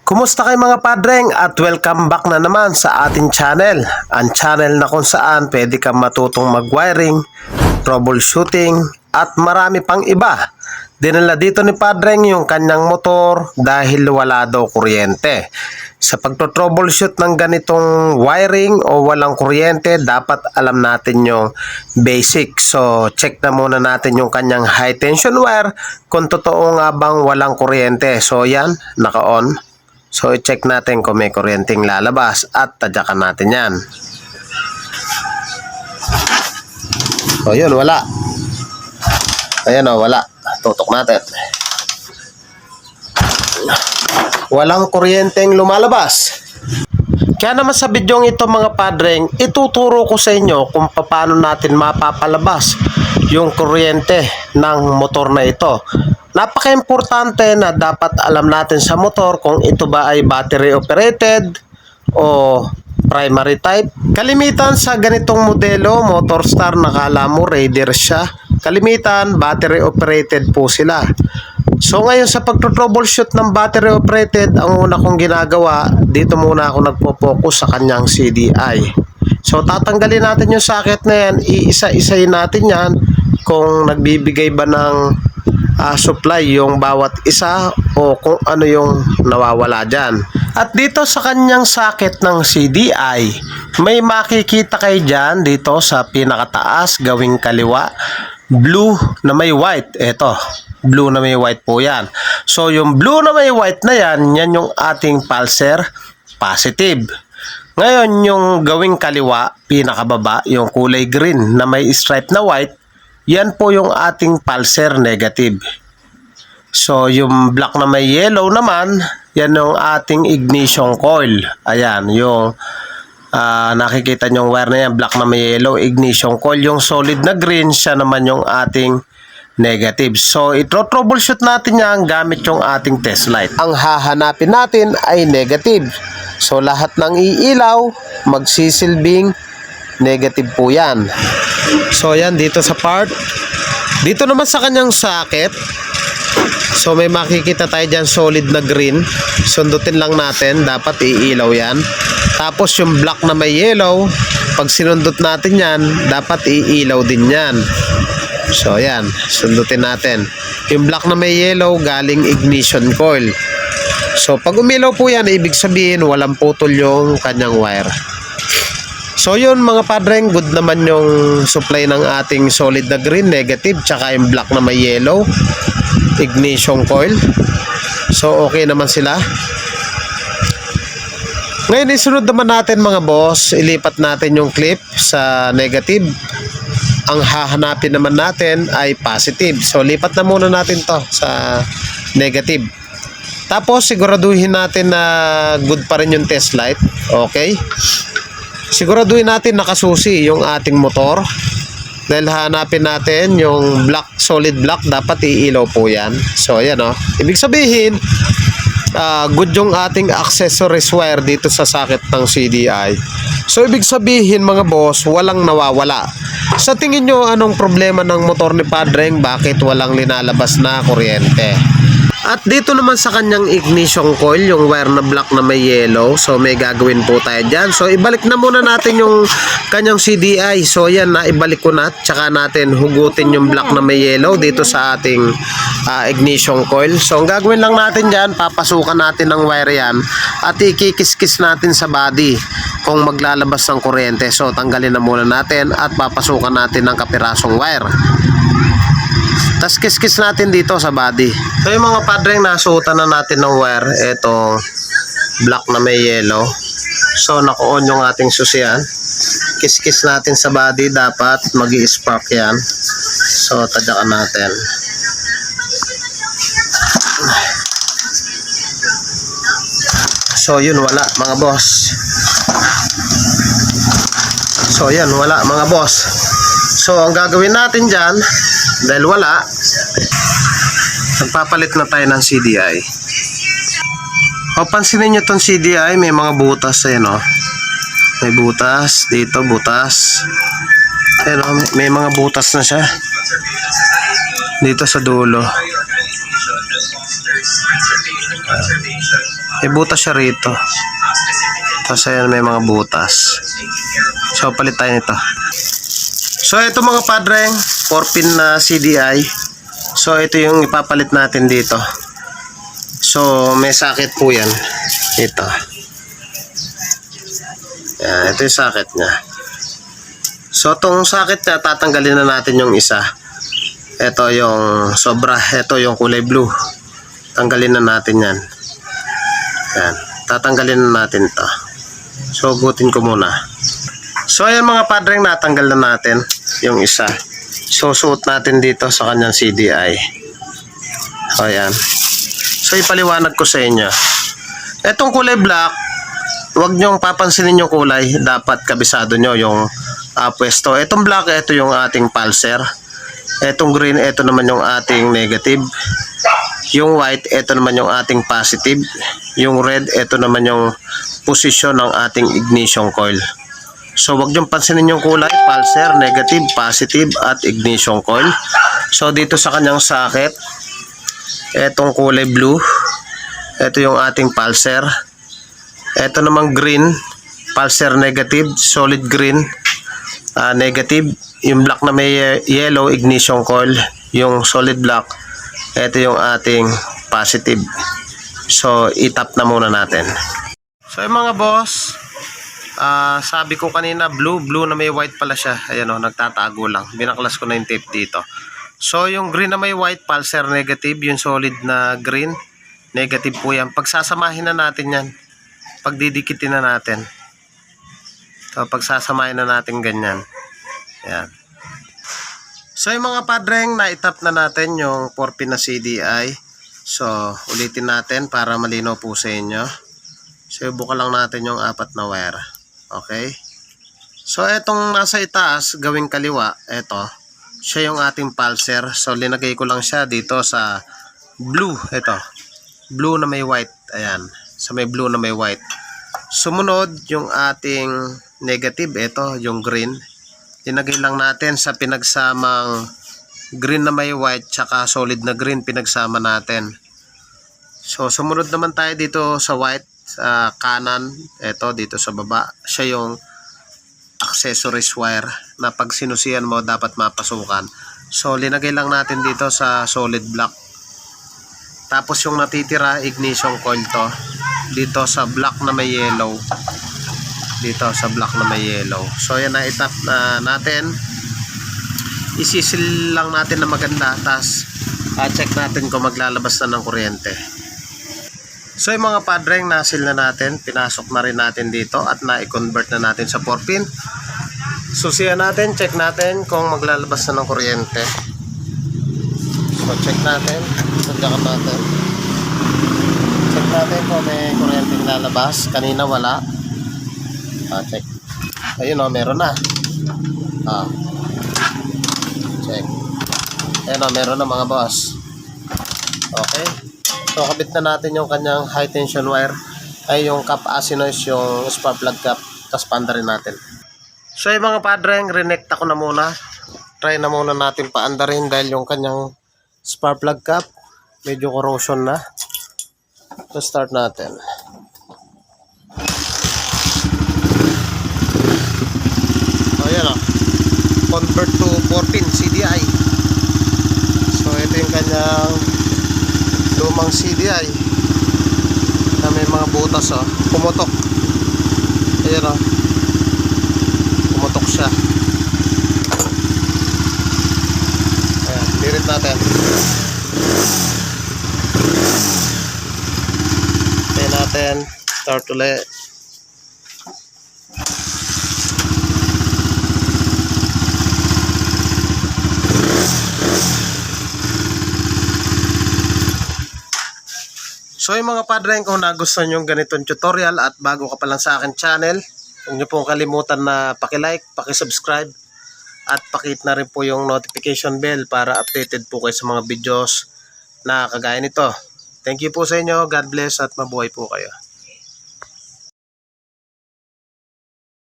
Kumusta kayo mga padreng at welcome back na naman sa ating channel. Ang channel na kung saan pwede kang matutong mag-wiring, troubleshooting at marami pang iba. Dinala dito ni padreng yung kanyang motor dahil wala daw kuryente. Sa pagto-troubleshoot ng ganitong wiring o walang kuryente, dapat alam natin yung basic. So, check na muna natin yung kanyang high tension wire kung totoo nga bang walang kuryente. So, yan, naka-on. So, i-check natin kung may kuryenteng lalabas at tadyakan natin yan. So, yun, wala. Ayan o, wala. Tutok natin. Walang kuryenteng lumalabas. Kaya naman sa bidyong ito mga padreng, ituturo ko sa inyo kung paano natin mapapalabas yung kuryente ng motor na ito. Napaka-importante na dapat alam natin sa motor kung ito ba ay battery operated o primary type. Kalimitan sa ganitong modelo, Motorstar, nakala mo Raider siya. Kalimitan, battery operated po sila. So ngayon sa pagto-troubleshoot ng battery operated, ang una kong ginagawa, dito muna ako nagpo-focus sa kanyang CDI. So tatanggalin natin yung socket na yan, iisa-isayin natin yan kung nagbibigay ba ng supply yung bawat isa o kung ano yung nawawala dyan. At dito sa kanyang socket ng CDI, may makikita kayo dyan dito sa pinakataas gawing kaliwa, blue na may white. Eto, blue na may white po yan. So yung blue na may white na yan, yan yung ating pulser positive. Ngayon yung gawing kaliwa, pinakababa, yung kulay green na may stripe na white, yan po yung ating pulser negative. So yung black na may yellow naman, yan yung ating ignition coil. Ayan, yung nakikita nyo yung wire na yan, black na may yellow, ignition coil. Yung solid na green, siya naman yung ating negative. So ito-troubleshoot natin yan gamit yung ating test light. Ang hahanapin natin ay negative. So lahat ng iilaw, magsisilbing negative po yan. So yan dito sa part. Dito naman sa kanyang socket, so may makikita tayo dyan solid na green. Sundutin lang natin, dapat iilaw yan. Tapos yung black na may yellow, pag sinundot natin yan, dapat iilaw din yan. So yan, sundutin natin. Yung black na may yellow, galing ignition coil. So pag umilaw po yan, ibig sabihin walang putol yung kanyang wire. So yun mga padreng, good naman yung supply ng ating solid na green, negative, tsaka yung black na may yellow, ignition coil. So okay naman sila. Ngayon isunod naman natin mga boss, ilipat natin yung clip sa negative. Ang hahanapin naman natin ay positive. So lipat na muna natin to sa negative. Tapos siguraduhin natin na good pa rin yung test light. Okay. Siguraduhin natin nakasusi yung ating motor. Dahil hanapin natin yung black, solid black, dapat iilaw po yan. So ayan o. Ibig sabihin, good yung ating accessories wire dito sa socket ng CDI. So ibig sabihin mga boss, walang nawawala. Sa tingin nyo, anong problema ng motor ni Padreng? Bakit walang linalabas na kuryente? At dito naman sa kanyang ignition coil, yung wire na black na may yellow. So may gagawin po tayo dyan. So ibalik na muna natin yung kanyang CDI. So yan, naibalik ko na. Tsaka natin hugutin yung black na may yellow dito sa ating ignition coil. So ang gagawin lang natin dyan, papasukan natin ng wire yan at ikikis-kis natin sa body kung maglalabas ng kuryente. So tanggalin na muna natin at papasukan natin ng kapirasong wire. Tapos kiss-kiss natin dito sa body. So yung mga padreng, nasuotan na natin ng wire. Ito, black na may yellow. So naka-on yung ating susian. Kiss-kiss natin sa body, dapat mag-i-spark yan. So tadyakan natin. So yun, wala mga boss. So yan, wala mga boss. So ang gagawin natin dyan, dahil wala, nagpapalit na tayo ng CDI. O pansinin nyo itong CDI, may mga butas ayan o. May butas, dito butas. Ayan o, may mga butas na siya. Dito sa dulo. May butas siya rito. Tapos ayan, may mga butas. So, palit tayo nito. So, ito mga padreng, 4-pin na CDI. So, ito yung ipapalit natin dito. So, may socket po yan. Ito. Yan, ito yung socket niya. So, itong socket niya, tatanggalin na natin yung isa. Ito yung sobra. Ito yung kulay blue. Tanggalin na natin yan. Yan. Tatanggalin na natin ito. So, gutin ko muna. So, ayan mga padreng, natanggal na natin yung isa. So, suot natin dito sa kanyang CDI. So, ayan. So, ipaliwanag ko sa inyo. Etong kulay black, huwag nyong papansinin yung kulay. Dapat kabisado nyo yung pwesto. Etong black, ito yung ating pulser. Etong green, ito naman yung ating negative. Yung white, ito naman yung ating positive. Yung red, ito naman yung posisyon ng ating ignition coil. So, wag niyong pansinin yung kulay, pulser, negative, positive, at ignition coil. So, dito sa kanyang socket, etong kulay blue, ito yung ating pulser. Ito namang green, pulser negative, solid green, negative. Yung black na may yellow, ignition coil. Yung solid black, ito yung ating positive. So, itap na muna natin. So, yung mga boss, sabi ko kanina, blue na may white pala siya. Ayan o, nagtatago lang. Binaklas ko na yung tape dito. So, yung green na may white, pulser negative. Yung solid na green, negative po yan. Pagsasamahin na natin yan. Pagdidikitin na natin. So, pagsasamahin na natin ganyan. Ayan. So, yung mga padreng, na-itap na natin yung 4-pin na CDI. So, ulitin natin para malinaw po sa inyo. So, ibuka lang natin yung 4 na wire. Okay? So, etong nasa itaas, gawing kaliwa, eto, siya yung ating pulser. So, linagay ko lang siya dito sa blue. Ito. Blue na may white. Ayan. Sa may blue na may white. Sumunod, yung ating negative, ito, yung green. Linagay lang natin sa pinagsamang green na may white tsaka solid na green pinagsama natin. So, sumunod naman tayo dito sa white. Sa kanan, eto dito sa baba, siya yung accessories wire na pag sinusiyan mo dapat mapasukan. So, linagay lang natin dito sa solid black. Tapos yung natitira, ignition coil to. Dito sa black na may yellow. Dito sa black na may yellow. So, yan na itap na natin. Isisil lang natin na maganda. Tapos, check natin kung maglalabas na ng kuryente. So, yung mga padreng, nasil na natin. Pinasok na rin natin dito at na-convert na natin sa 4-pin. Susiyan natin, check natin kung maglalabas na ng kuryente. So, check natin. Sadyakan natin. Check natin kung may kuryente lalabas. Kanina wala. Check. Ayun o, meron na. Check. Ayun o, meron na mga boss. Okay. So, kabit na natin yung kanyang high tension wire. Ay, yung cap asinoise, yung spark plug cap. Tapos paanda rin natin. So, yung mga padreng, rinect ako na muna. Try na muna natin paanda rin dahil yung kanyang spark plug cap medyo corrosion na. So, start natin. So, yan o. Convert to 4-pin CDI. So, ito yung kanyang lumang CDI na may mga butas o. Pumutok. Ayan o. Pumutok siya. Ayan. Lirit natin. Ayan natin. Start ulit. So yung mga padreng, kung nagustuhan nyo yung ganitong tutorial at bago ka pa lang sa akin channel, huwag nyo pong kalimutan na paki-like, paki-subscribe at pakihit na rin po yung notification bell para updated po kayo sa mga videos na kagaya nito. Thank you po sa inyo, God bless at mabuhay po kayo.